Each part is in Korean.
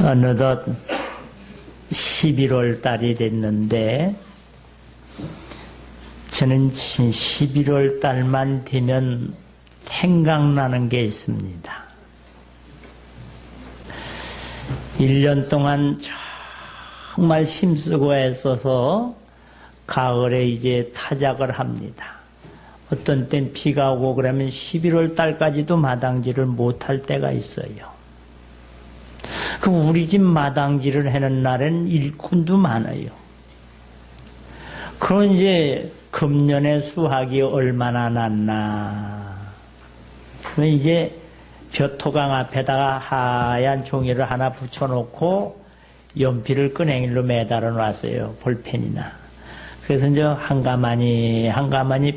어느덧 11월 달이 됐는데 저는 11월 달만 되면 생각나는 게 있습니다. 1년 동안 정말 힘쓰고 애써서 가을에 이제 타작을 합니다. 어떤 땐 비가 오고 그러면 11월 달까지도 마당질을 못할 때가 있어요. 그 우리 집 마당질을 하는 날엔 일꾼도 많아요. 그럼 이제 금년에 수확이 얼마나 났나. 그럼 이제 벼토강 앞에다가 하얀 종이를 하나 붙여놓고 연필을 끈행이로 매달아 놨어요. 볼펜이나. 그래서 이제 한가마니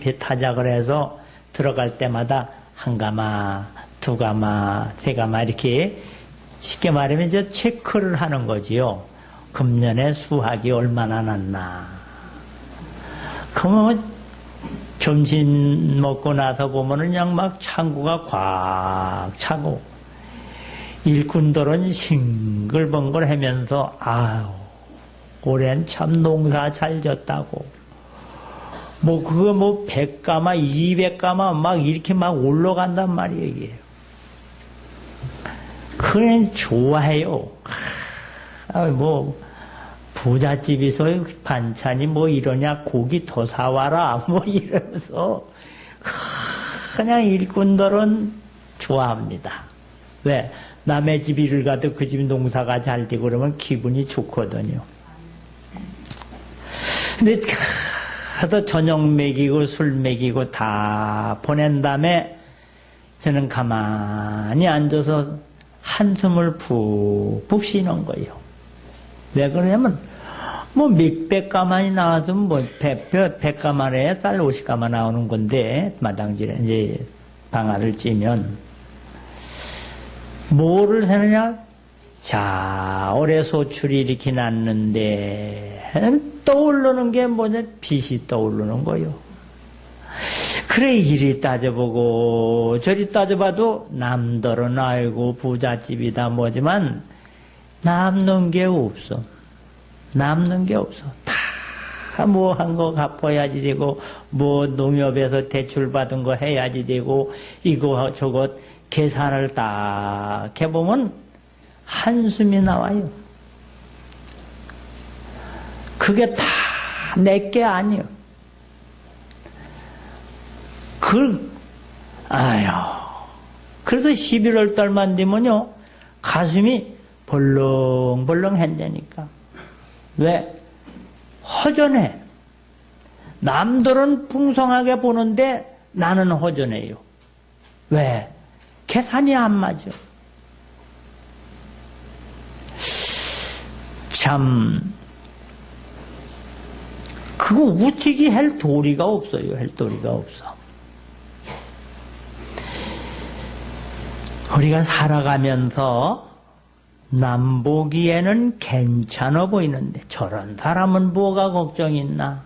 배 타작을 해서 들어갈 때마다 한 가마, 두 가마, 세 가마 이렇게 쉽게 말하면 이제 체크를 하는 거지요. 금년에 수확이 얼마나 났나. 그러면 점심 먹고 나서 보면은 그냥 막 창고가 꽉 차고 일꾼들은 싱글벙글 하면서 아유 올해는 참 농사 잘 졌다고 뭐 그거 뭐 100가마 200가마 막 이렇게 막 올라간단 말이에요. 이게 그냥 좋아해요. 뭐 부잣집에서 반찬이 뭐 이러냐 고기 더 사와라 뭐 이러면서 그냥 일꾼들은 좋아합니다. 왜? 남의 집 일을 가도 그 집 농사가 잘 되고 그러면 기분이 좋거든요. 근데 하도 저녁 먹이고 술 먹이고 다 보낸 다음에 저는 가만히 앉아서 한숨을 푹푹 쉬는 거예요. 왜 그러냐면 뭐 몇백 가만이 나와서 뭐 100가만에 쌀 50가만 나오는 건데 마당질에 이제 방아를 찌면 뭐를 하느냐? 자 올해 소출이 이렇게 났는데 떠오르는 게 뭐냐? 빚이 떠오르는 거요. 그래 이리 따져보고 저리 따져봐도 남들은 아이고 부잣집이다 뭐지만 남는 게 없어. 남는 게 없어. 다 뭐 한 거 갚아야지 되고 뭐 농협에서 대출 받은 거 해야지 되고 이거 저거 계산을 딱 해보면 한숨이 나와요. 그게 다 내게 아니요. 그래서 11월 달만 되면요 가슴이 벌렁벌렁 한다니까. 왜? 허전해. 남들은 풍성하게 보는데 나는 허전해요. 왜? 계산이 안 맞아. 참 그거 우티기 할 도리가 없어요. 할 도리가 없어. 우리가 살아가면서 남 보기에는 괜찮아 보이는데 저런 사람은 뭐가 걱정이 있나?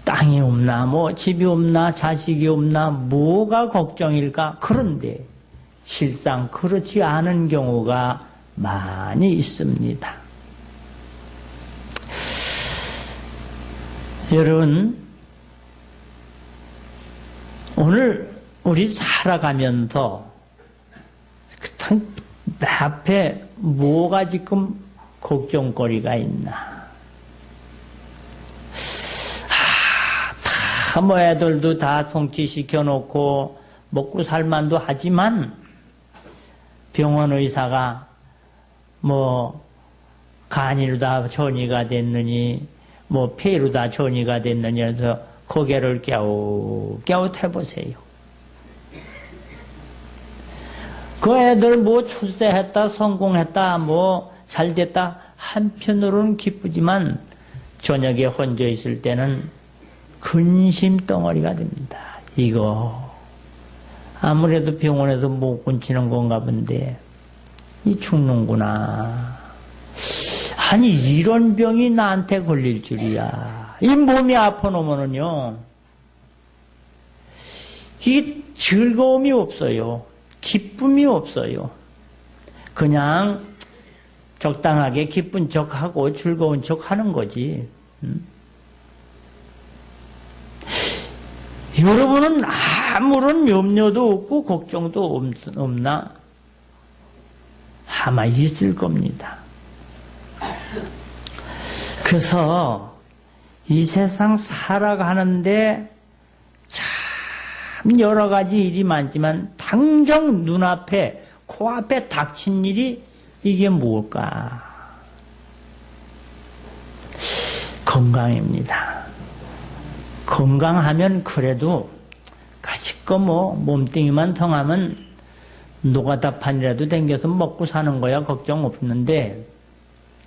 땅이 없나? 뭐 집이 없나? 자식이 없나? 뭐가 걱정일까? 그런데 실상 그렇지 않은 경우가 많이 있습니다. 여러분 오늘 우리 살아가면서 내 앞에 뭐가 지금 걱정거리가 있나? 다 뭐 애들도 다 성취시켜 놓고 먹고 살만도 하지만 병원 의사가 뭐 간이로 다 전이가 됐느니 뭐 폐로 다 전이가 됐느니 해서 고개를 갸웃해보세요. 그 애들 뭐 출세했다 성공했다 뭐 잘됐다 한편으로는 기쁘지만 저녁에 혼자 있을 때는 근심 덩어리가 됩니다. 이거 아무래도 병원에서 못 고치는 건가 본데 이 죽는구나. 아니 이런 병이 나한테 걸릴 줄이야. 이 몸이 아파 놓으면은요 이게 즐거움이 없어요. 기쁨이 없어요. 그냥 적당하게 기쁜 척하고 즐거운 척하는 거지. 여러분은 아무런 염려도 없고 걱정도 없나? 아마 있을 겁니다. 그래서 이 세상 살아가는데 참 여러 가지 일이 많지만 당장 눈앞에 코앞에 닥친 일이 이게 뭘까? 건강입니다. 건강하면 그래도 가지고 몸뚱이만 통하면 노가다판이라도 댕겨서 먹고 사는 거야 걱정 없는데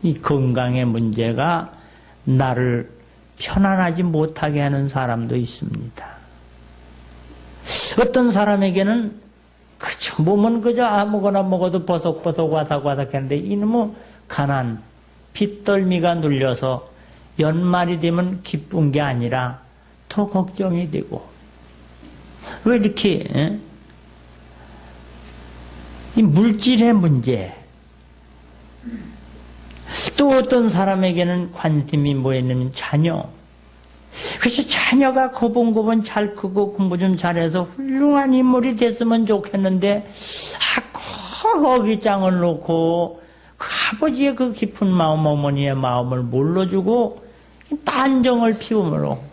이 건강의 문제가 나를 편안하지 못하게 하는 사람도 있습니다. 어떤 사람에게는 그저 몸은 그저 아무거나 먹어도 버석버석 와삭와삭하는데 이놈의 가난, 핏덜미가 눌려서 연말이 되면 기쁜 게 아니라 더 걱정이 되고 왜 이렇게 이 물질의 문제 또 어떤 사람에게는 관심이 뭐였냐면 자녀. 그래서 자녀가 고분고분 잘 크고 공부 좀 잘해서 훌륭한 인물이 됐으면 좋겠는데 어기장을 놓고 그 아버지의 그 깊은 마음 어머니의 마음을 몰라주고 딴정을 피우므로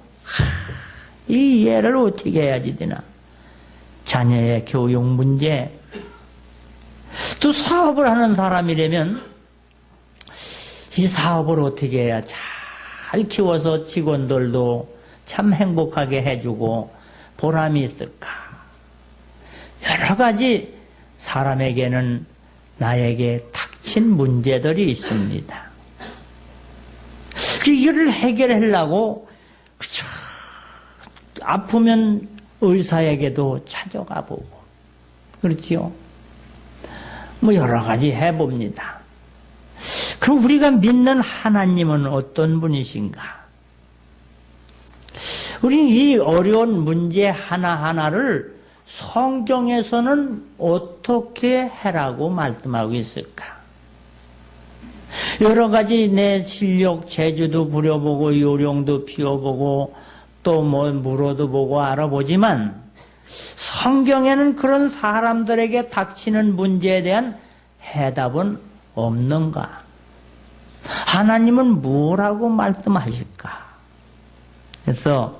이 애를 어떻게 해야지 되나. 자녀의 교육 문제. 또 사업을 하는 사람이라면 이 사업을 어떻게 해야 잘 키워서 직원들도 참 행복하게 해주고 보람이 있을까. 여러 가지 사람에게는 나에게 닥친 문제들이 있습니다. 이거를 해결하려고 그쵸. 아프면 의사에게도 찾아가 보고 그렇지요. 여러 가지 해봅니다. 그럼 우리가 믿는 하나님은 어떤 분이신가? 우리는 이 어려운 문제 하나하나를 성경에서는 어떻게 해라고 말씀하고 있을까? 여러 가지 내 실력, 재주도 부려보고 요령도 피워보고 또 물어도 보고 알아보지만 성경에는 그런 사람들에게 닥치는 문제에 대한 해답은 없는가? 하나님은 뭐라고 말씀하실까? 그래서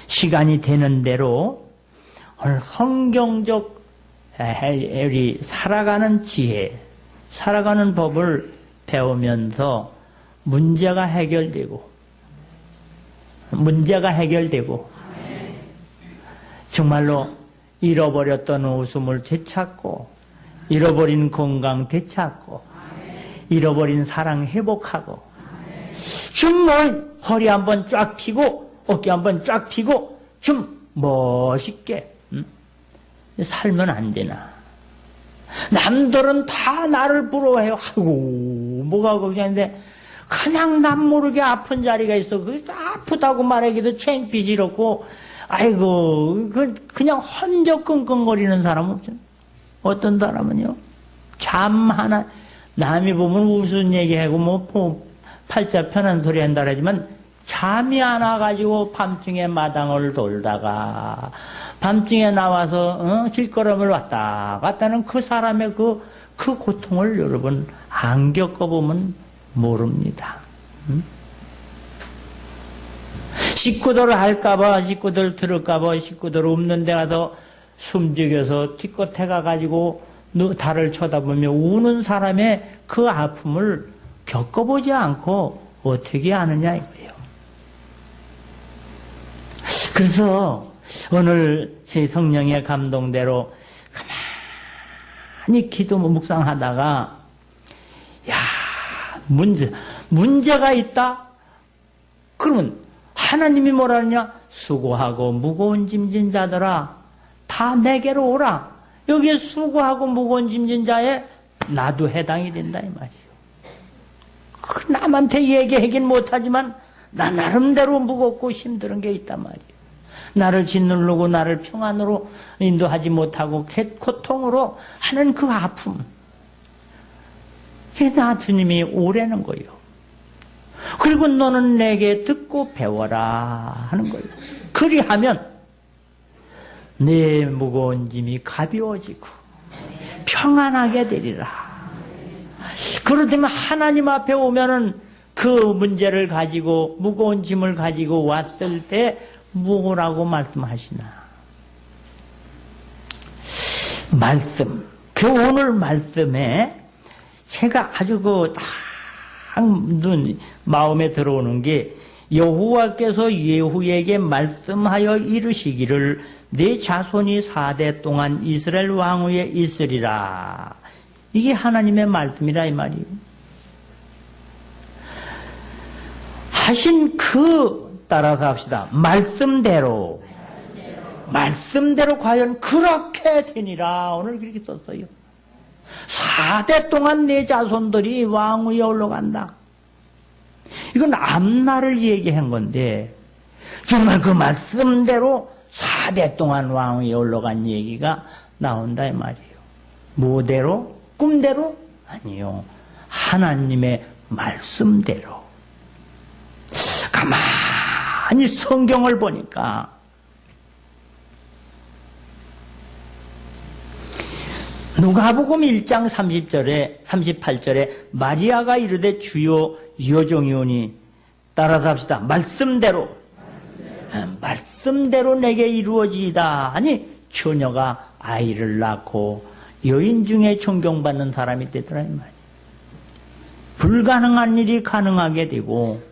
시간이 되는 대로 오늘 성경적 우리 살아가는 지혜, 살아가는 법을 배우면서 문제가 해결되고 정말로 잃어버렸던 웃음을 되찾고 잃어버린 건강 되찾고 잃어버린 사랑 회복하고 좀 허리 한번 쫙 펴고 어깨 한번 쫙 펴고 좀 멋있게 살면 안 되나. 남들은 다 나를 부러워해요. 아이고 뭐가 걱정인데 그냥 남 모르게 아픈 자리가 있어. 그 아프다고 말하기도 창피스럽고 아이고 그냥 헌적 끙끙거리는 사람 없잖아요. 어떤 사람은요 잠 하나 남이 보면 우스운 얘기하고 팔자 편한 소리 한다 하지만 잠이 안 와가지고 밤중에 마당을 돌다가 밤중에 나와서 길거름을 왔다 갔다는 그 사람의 그 고통을 여러분 안 겪어보면 모릅니다. 식구들 할까봐, 식구들 들을까봐, 식구들 없는 데 가서 숨죽여서 뒷것에 가가지고 달을 쳐다보며 우는 사람의 그 아픔을 겪어보지 않고 어떻게 아느냐 이거예요. 그래서 오늘 제 성령의 감동대로 가만히 기도 묵상하다가 야 문제가 있다? 그러면 하나님이 뭐라 하느냐? 수고하고 무거운 짐진 자들아 다 내게로 오라. 여기에 수고하고 무거운 짐진 자에 나도 해당이 된다 이 말이에요. 남한테 얘기하긴 못하지만 나 나름대로 무겁고 힘든 게 있단 말이에요. 나를 짓누르고 나를 평안으로 인도하지 못하고 고통으로 하는 그 아픔. 나 주님이 오라는 거예요. 그리고 너는 내게 듣고 배워라 하는 거예요. 그리하면 내 무거운 짐이 가벼워지고 평안하게 되리라. 그렇다면 하나님 앞에 오면은 그 문제를 가지고 무거운 짐을 가지고 왔을 때 뭐라고 말씀하시나? 말씀. 그 오늘 말씀에 제가 아주 마음에 들어오는 게 여호와께서 예후에게 말씀하여 이르시기를 내 자손이 4대 동안 이스라엘 왕위에 있으리라. 이게 하나님의 말씀이라 이 말이에요. 하신 따라서 합시다. 말씀대로 과연 그렇게 되니라. 오늘 그렇게 썼어요. 4대 동안 내 자손들이 왕위에 올라간다. 이건 앞날을 얘기한 건데 정말 그 말씀대로 4대 동안 왕위에 올라간 얘기가 나온다 이 말이에요. 뭐대로? 꿈대로? 아니요. 하나님의 말씀대로. 가만히 성경을 보니까 누가복음 1장 38절에 마리아가 이르되 주여 여종이 오니 따라서 합시다. 말씀대로 내게 이루어지이다 하니 처녀가 아이를 낳고 여인 중에 존경받는 사람이 되더라 이 말이에요. 불가능한 일이 가능하게 되고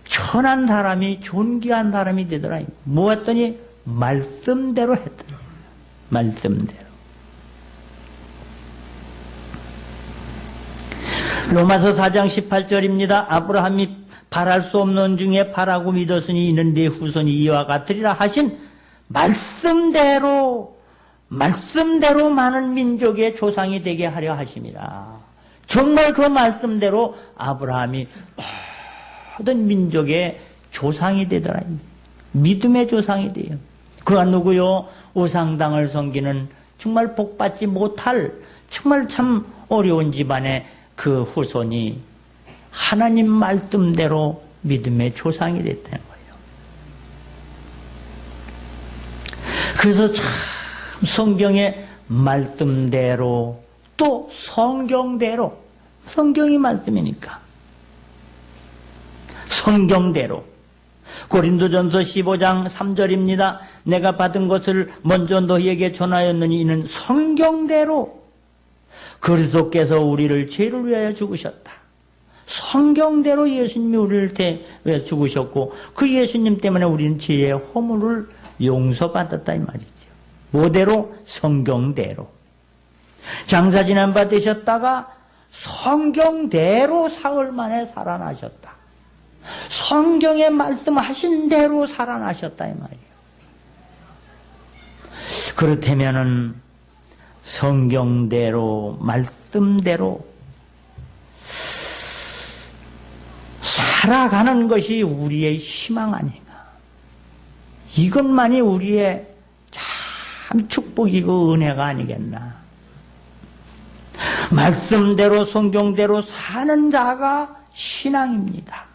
천한 사람이 존귀한 사람이 되더라. 뭐 했더니 말씀대로 했더라. 말씀대로. 로마서 4장 18절입니다. 아브라함이 바랄 수 없는 중에 바라고 믿었으니 이는 네 후손이 이와 같으리라 하신 말씀대로 많은 민족의 조상이 되게 하려 하심이라. 정말 그 말씀대로 아브라함이 모든 민족의 조상이 되더라. 믿음의 조상이 돼요. 그가 누구요? 우상당을 섬기는 정말 복받지 못할 정말 참 어려운 집안의 그 후손이 하나님 말씀대로 믿음의 조상이 됐다는 거예요. 그래서 참 성경의 말씀대로 또 성경대로, 성경이 말씀이니까 성경대로. 고린도전서 15장 3절입니다. 내가 받은 것을 먼저 너희에게 전하였느니 이는 성경대로 그리스도께서 우리를 죄를 위하여 죽으셨다. 성경대로 예수님이 우리를 위하여 죽으셨고 그 예수님 때문에 우리는 죄의 허물을 용서받았다 이 말이죠. 뭐대로? 성경대로. 장사 지난 바 되셨다가 성경대로 사흘 만에 살아나셨다. 성경에 말씀하신 대로 살아나셨다 이 말이에요. 그렇다면은 성경대로 말씀대로 살아가는 것이 우리의 희망 아닌가. 이것만이 우리의 참 축복이고 은혜가 아니겠나. 말씀대로 성경대로 사는 자가 신앙입니다.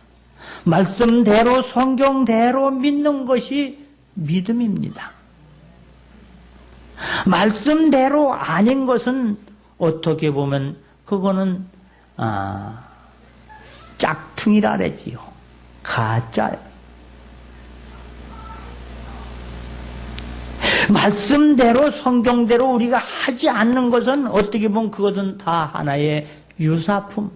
말씀대로 성경대로 믿는 것이 믿음입니다. 말씀대로 아닌 것은 어떻게 보면 그거는 짝퉁이라 그러지요. 가짜예요. 말씀대로 성경대로 우리가 하지 않는 것은 어떻게 보면 그것은 다 하나의 유사품.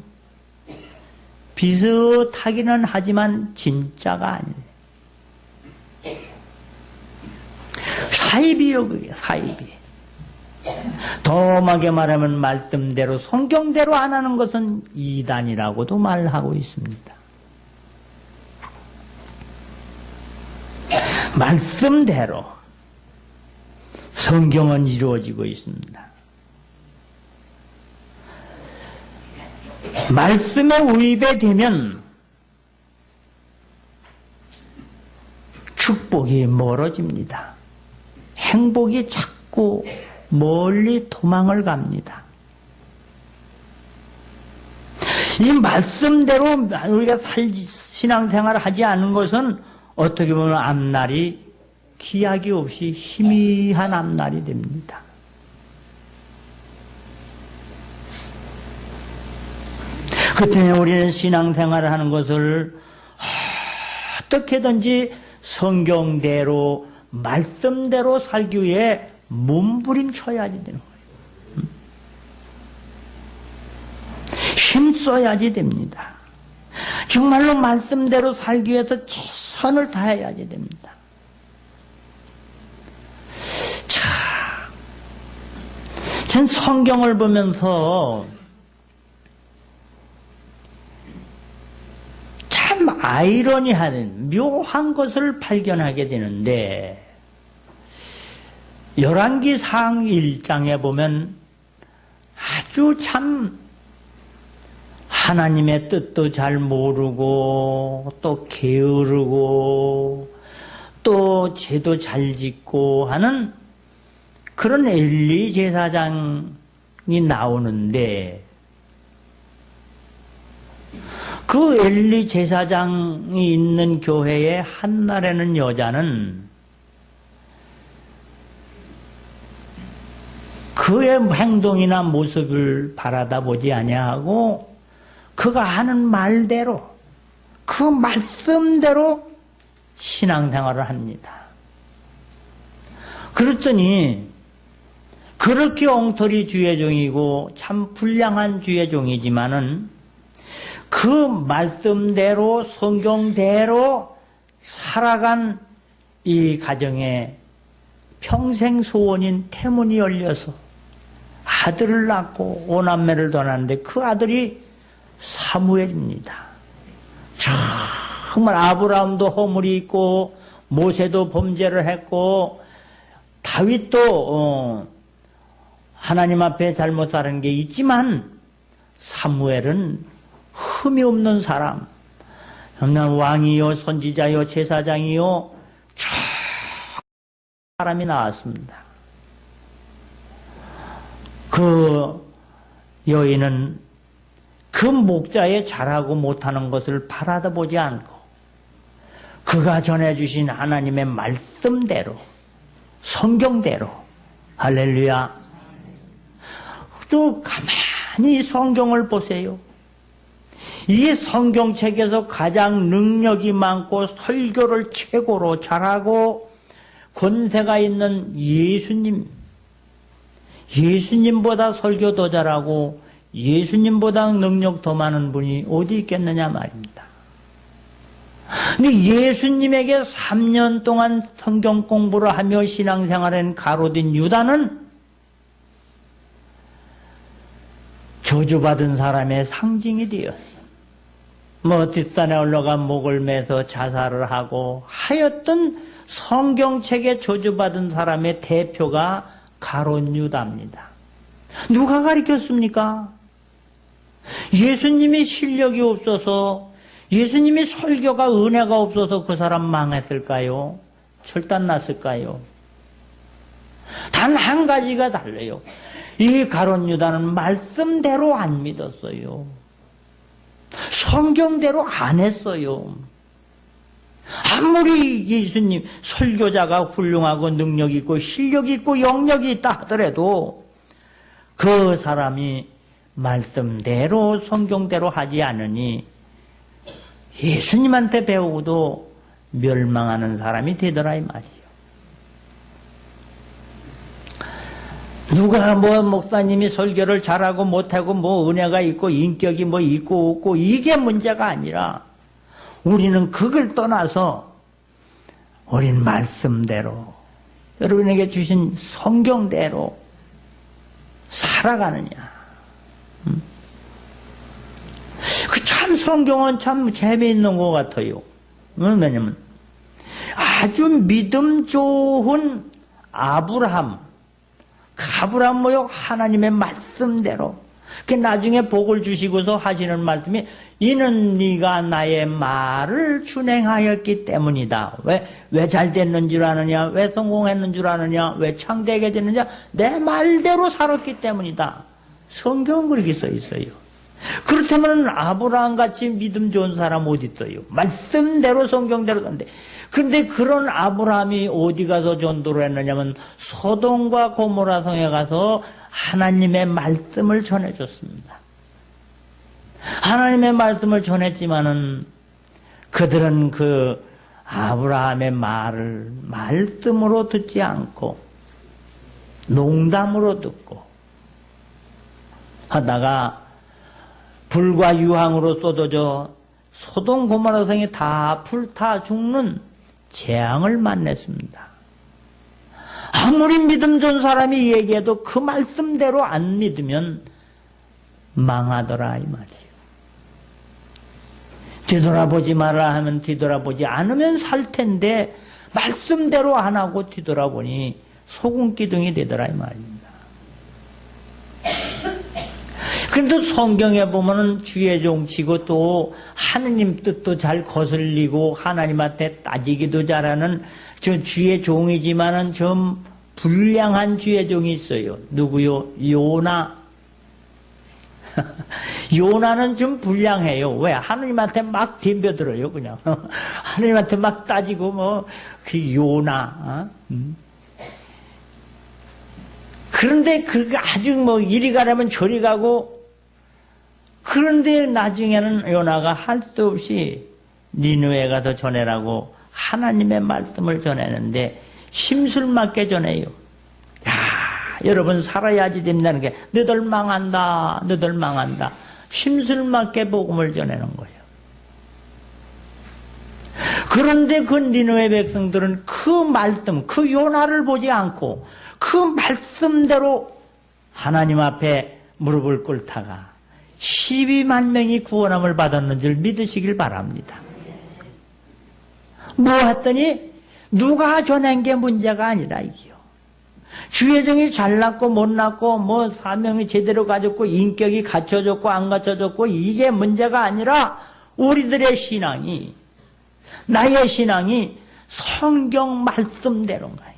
비슷하기는 하지만 진짜가 아니에요. 사이비요, 그게 사이비. 더 엄하게 말하면 말씀대로 성경대로 안 하는 것은 이단이라고도 말하고 있습니다. 말씀대로 성경은 이루어지고 있습니다. 말씀에 위배되면 축복이 멀어집니다. 행복이 자꾸 멀리 도망을 갑니다. 이 말씀대로 우리가 신앙생활을 하지 않은 것은 어떻게 보면 앞날이 기약이 없이 희미한 앞날이 됩니다. 그 때문에 우리는 신앙생활을 하는 것을 어떻게든지 성경대로 말씀대로 살기 위해 몸부림쳐야지 되는 거예요. 힘써야지 됩니다. 정말로 말씀대로 살기 위해서 최선을 다해야지 됩니다. 자, 전 성경을 보면서 참 아이러니한 묘한 것을 발견하게 되는데, 열왕기상 1장에 보면 아주 참 하나님의 뜻도 잘 모르고 또 게으르고 또 죄도 잘 짓고 하는 그런 엘리 제사장이 나오는데, 그 엘리 제사장이 있는 교회에 한날에는 여자는 그의 행동이나 모습을 바라다 보지 아니하고 그가 하는 말대로, 그 말씀대로 신앙생활을 합니다. 그랬더니 그렇게 엉터리 주의종이고 참 불량한 주의종이지만은 그 말씀대로 성경대로 살아간 이 가정에 평생 소원인 태문이 열려서 아들을 낳고 오남매를 둬놨는데 그 아들이 사무엘입니다. 정말 아브라함도 허물이 있고 모세도 범죄를 했고 다윗도 하나님 앞에 잘못 살은 게 있지만 사무엘은 흠이 없는 사람, 왕이요 선지자요 제사장이요 사람이 나왔습니다. 그 여인은 그 목자의 잘하고 못하는 것을 바라다 보지 않고 그가 전해주신 하나님의 말씀대로, 성경대로, 할렐루야. 또 가만히 성경을 보세요. 이 성경책에서 가장 능력이 많고 설교를 최고로 잘하고 권세가 있는 예수님보다 설교 더 잘하고 예수님보다 능력 더 많은 분이 어디 있겠느냐 말입니다. 근데 예수님에게 3년 동안 성경 공부를 하며 신앙생활한 가로된 유다는 저주받은 사람의 상징이 되었어요. 뒷산에 올라가 목을 매서 자살을 하고 하였던 성경책에 저주받은 사람의 대표가 가롯 유다입니다. 누가 가르쳤습니까? 예수님이 실력이 없어서, 예수님이 설교가 은혜가 없어서 그 사람 망했을까요? 철단났을까요? 단 한 가지가 달라요. 이 가롯 유다는 말씀대로 안 믿었어요. 성경대로 안 했어요. 아무리 예수님 설교자가 훌륭하고 능력 있고 실력 있고 영역이 있다 하더라도 그 사람이 말씀대로 성경대로 하지 않으니 예수님한테 배우고도 멸망하는 사람이 되더라 이 말이에요. 누가 목사님이 설교를 잘하고 못하고 은혜가 있고 인격이 있고 없고 이게 문제가 아니라 우리는 그걸 떠나서 우린 말씀대로 여러분에게 주신 성경대로 살아가느냐. 참 성경은 참 재미있는 것 같아요. 왜냐면 아주 믿음 좋은 아브라함 뭐요? 하나님의 말씀대로. 그 나중에 복을 주시고서 하시는 말씀이 이는 네가 나의 말을 준행하였기 때문이다. 왜 잘 됐는 줄 아느냐? 왜 성공했는 줄 아느냐? 왜 창대하게 됐느냐? 내 말대로 살았기 때문이다. 성경은 그렇게 써 있어요. 그렇다면 그렇다면 아브라함 같이 믿음 좋은 사람 어디 있어요? 말씀대로 성경대로 산대. 근데 그런 아브라함이 어디 가서 전도를 했느냐면 소돔과 고모라 성에 가서 하나님의 말씀을 전해줬습니다. 하나님의 말씀을 전했지만은 그들은 그 아브라함의 말을 말씀으로 듣지 않고 농담으로 듣고 하다가 불과 유황으로 쏟아져 소돔 고모라 성이 다 불타 죽는 재앙을 만났습니다. 아무리 믿음 좋은 사람이 얘기해도 그 말씀대로 안 믿으면 망하더라 이 말이에요. 뒤돌아보지 말라 하면 뒤돌아보지 않으면 살 텐데 말씀대로 안 하고 뒤돌아보니 소금기둥이 되더라 이 말입니다. 그런데 성경에 보면은 주의 종치고 또 하느님 뜻도 잘 거슬리고 하나님한테 따지기도 잘하는 저 주의 종이지만은 좀 불량한 주의 종이 있어요. 누구요? 요나. 요나는 좀 불량해요. 왜? 하느님한테 막 덤벼들어요, 그냥. 하느님한테 막 따지고, 그 요나. 그런데 그게 아주 이리 가려면 저리 가고, 그런데 나중에는 요나가 할 수 없이 니느웨에 가서 전해라고 하나님의 말씀을 전하는데 심술맞게 전해요. 여러분 살아야지 된다는 게 너들 망한다, 너들 망한다. 심술맞게 복음을 전하는 거예요. 그런데 그 니느웨 백성들은 그 말씀, 그 요나를 보지 않고 그 말씀대로 하나님 앞에 무릎을 꿇다가 12만 명이 구원함을 받았는 줄 믿으시길 바랍니다. 뭐 했더니 누가 전한 게 문제가 아니라 이게요. 주의 종이 잘났고 못났고 사명이 제대로 가졌고 인격이 갖춰졌고 안 갖춰졌고 이게 문제가 아니라 우리들의 신앙이 나의 신앙이 성경 말씀대로인가요?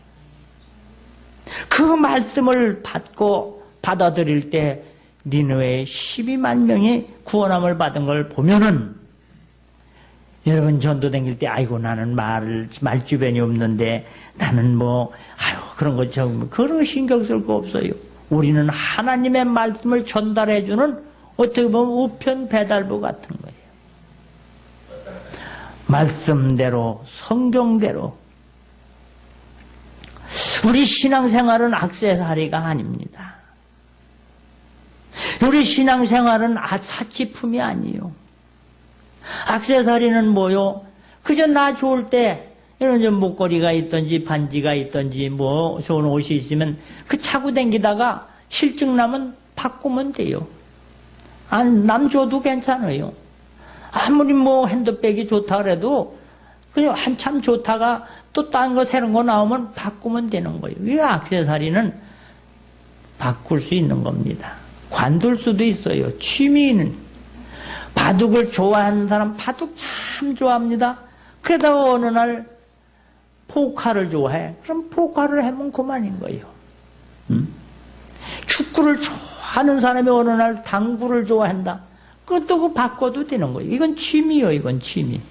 그 말씀을 받고 받아들일 때 니느웨에 12만 명이 구원함을 받은 걸 보면은 여러분 전도 다닐 때 아이고 나는 말주변이 없는데 나는 그런 거 그런 거 신경 쓸 거 없어요. 우리는 하나님의 말씀을 전달해주는 어떻게 보면 우편 배달부 같은 거예요. 말씀대로 성경대로 우리 신앙생활은 액세서리가 아닙니다. 우리 신앙생활은 사치품이 아니에요. 액세서리는 뭐요? 그저 나 좋을 때 이런 좀 목걸이가 있든지 반지가 있든지 좋은 옷이 있으면 그 차고 다니다가 실증 나면 바꾸면 돼요. 남 줘도 괜찮아요. 아무리 핸드백이 좋다 그래도 그냥 한참 좋다가 또 딴 거 새로운 거 나오면 바꾸면 되는 거예요. 이 액세서리는 바꿀 수 있는 겁니다. 관둘 수도 있어요. 취미는 바둑을 좋아하는 사람 바둑 참 좋아합니다. 그러다가 어느 날 포카를 좋아해. 그럼 포카를 하면 그만인 거예요. 축구를 좋아하는 사람이 어느 날 당구를 좋아한다. 그것도 바꿔도 되는 거예요. 이건 취미요. 이건 취미.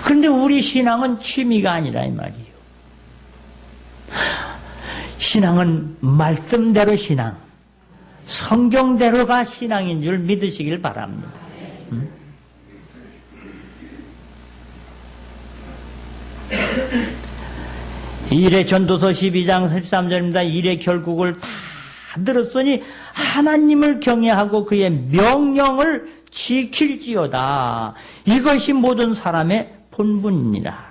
그런데 우리 신앙은 취미가 아니라 이 말이에요. 신앙은 말씀대로 신앙, 성경대로가 신앙인 줄 믿으시길 바랍니다. 일의 전도서 12장 13절입니다. 일의 결국을 다 들었으니 하나님을 경외하고 그의 명령을 지킬지어다. 이것이 모든 사람의 본분이니라.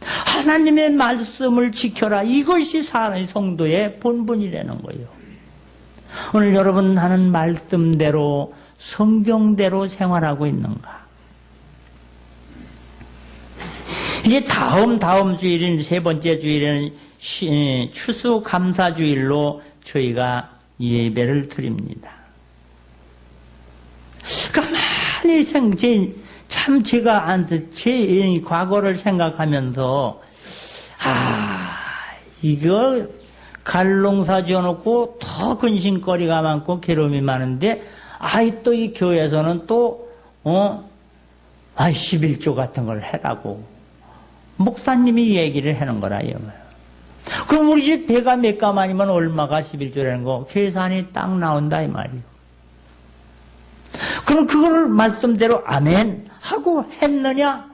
하나님의 말씀을 지켜라. 이것이 사람의 성도의 본분이라는 거예요. 오늘 여러분 하는 말씀대로 성경대로 생활하고 있는가? 이제 다음 주일인 세 번째 주일에는 추수감사주일로 저희가 예배를 드립니다. 가만히 제가 제 이과거를 생각하면서 이거 갈농사 지어놓고 더 근심거리가 많고 괴로움이 많은데, 아이, 또 이 교회에서는 또, 11조 같은 걸 해라고. 목사님이 얘기를 하는 거라, 이 말이야. 그럼 우리 집 배가 몇 가만이면 얼마가 11조라는 거, 계산이 딱 나온다, 이 말이요. 그럼 그거를 말씀대로 아멘 하고 했느냐?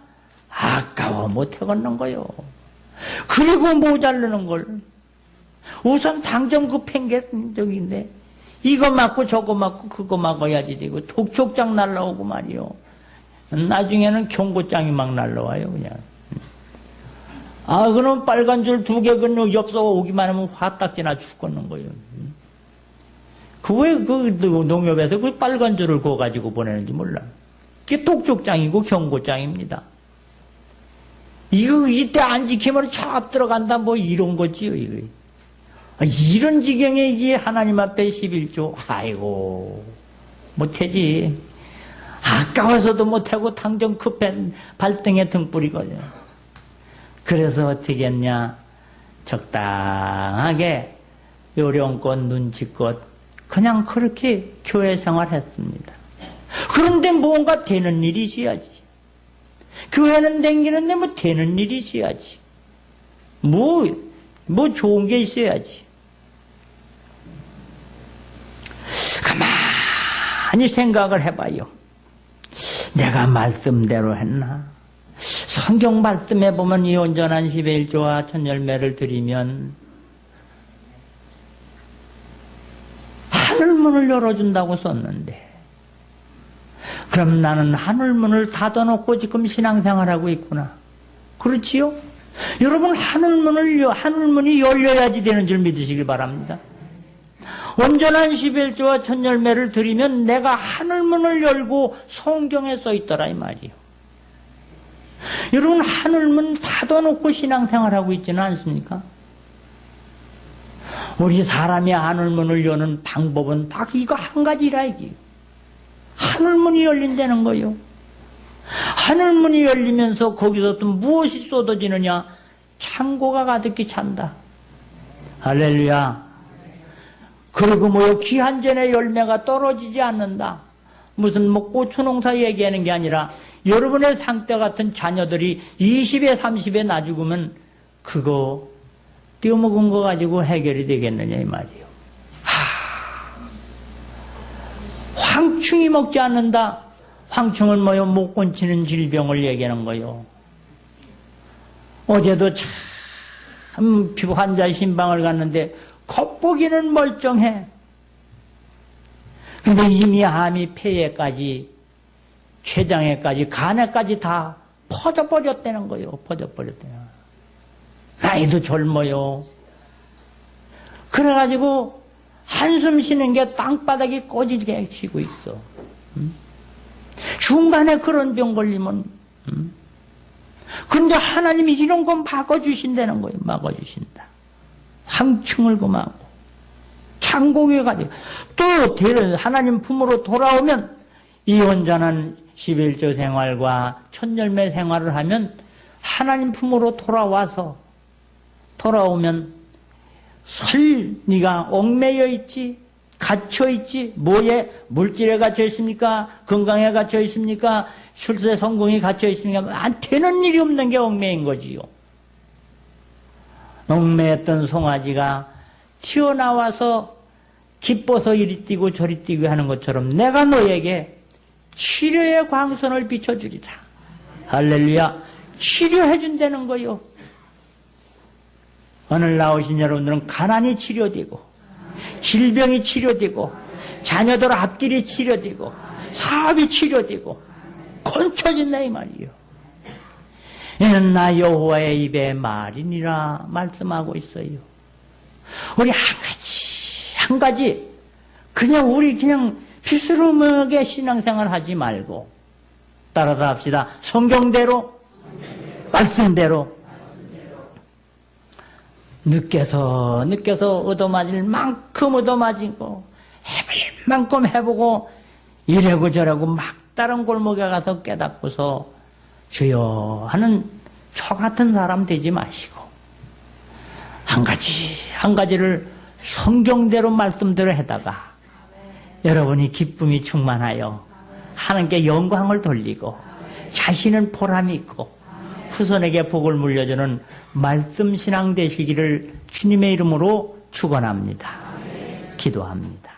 아까워 못 해걷는 거요. 그리고 모자르는 걸. 우선 당장 급한 게 저기인데, 이거 맞고 저거 맞고 그거 막아야지 되고, 독촉장 날라오고 말이요. 나중에는 경고장이 막 날라와요, 그냥. 그럼 빨간 줄 2개 건너 엽서 오기만 하면 화딱지나 죽겠는 거예요. 왜 농협에서 그 빨간 줄을 그어가지고 보내는지 몰라. 그게 독촉장이고 경고장입니다. 이때 안 지키면 차압 들어간다, 뭐 이런 거지요, 이거. 이런 지경에 이게 하나님 앞에 11조, 아이고, 못하지. 아까워서도 못하고 당장 급한 발등에 등 뿌리거든요. 그래서 어떻게 했냐? 적당하게 요령껏 눈치껏 그냥 그렇게 교회 생활했습니다. 그런데 뭔가 되는 일이 있어야지. 교회는 댕기는데 뭐 되는 일이 있어야지. 뭐 좋은 게 있어야지. 가만히 생각을 해봐요. 내가 말씀대로 했나? 성경 말씀에 보면 이 온전한 11조와 천열매를 드리면 하늘문을 열어준다고 썼는데, 그럼 나는 하늘문을 닫아놓고 지금 신앙생활하고 있구나. 그렇지요? 여러분, 하늘문이 열려야지 되는 줄 믿으시길 바랍니다. 온전한 11조와 천열매를 드리면 내가 하늘문을 열고 성경에 써 있더라, 이 말이에요. 여러분, 하늘문 닫아놓고 신앙생활하고 있지는 않습니까? 우리 사람이 하늘문을 여는 방법은 딱 이거 한 가지라, 이게. 하늘문이 열린다는 거요. 하늘문이 열리면서 거기서 또 무엇이 쏟아지느냐? 창고가 가득히 찬다. 할렐루야. 그리고 뭐요? 기한전의 열매가 떨어지지 않는다. 무슨 고추농사 얘기하는 게 아니라 여러분의 상태 같은 자녀들이 20에 30에 나 죽으면 그거 띄어먹은 거 가지고 해결이 되겠느냐 이 말이에요. 황충이 먹지 않는다. 황충은 뭐요? 못 건치는 질병을 얘기하는 거요. 어제도 참 피부 환자 신방을 갔는데 겉보기는 멀쩡해. 근데 이미 암이 폐에까지, 췌장에까지, 간에까지 다 퍼져버렸다는 거예요. 퍼져버렸다는. 나이도 젊어요. 그래가지고 한숨 쉬는 게 땅바닥이 꼬질게 쉬고 있어. 중간에 그런 병 걸리면. 그런데 하나님이 이런 건 막아주신다는 거예요. 막아주신다. 황충을 금하고 창고에 가지고 또 하나님 품으로 돌아오면 이 온전한 11조 생활과 천열매 생활을 하면 하나님 품으로 돌아오면 네가 얽매여 있지, 갇혀 있지, 뭐에 물질에 갇혀 있습니까? 건강에 갇혀 있습니까? 출세 성공이 갇혀 있습니까? 안 되는 일이 없는 게 얽매인 거지요. 얽매였던 송아지가 튀어나와서 기뻐서 이리 뛰고 저리 뛰고 하는 것처럼 내가 너에게 치료의 광선을 비춰주리라. 할렐루야. 치료해 준다는 거요. 오늘 나오신 여러분들은 가난이 치료되고 질병이 치료되고 자녀들 앞길이 치료되고 사업이 치료되고 고쳐진다 이 말이요. 이는 나 여호와의 입에 말이니라 말씀하고 있어요. 우리 한 가지 그냥 우리 그냥 피스름하게 신앙생활 하지 말고 따라서 합시다. 성경대로 말씀대로 느껴서 얻어맞을 만큼 얻어맞이고 해볼 만큼 해보고 이래고 저래고 막다른 골목에 가서 깨닫고서 주여 하는 저 같은 사람 되지 마시고 한 가지를 성경대로 말씀대로 해다가 여러분이 기쁨이 충만하여 하나님께 영광을 돌리고 자신은 보람이 있고 후손에게 복을 물려주는 말씀 신앙 되시기를 주님의 이름으로 축원합니다. 기도합니다.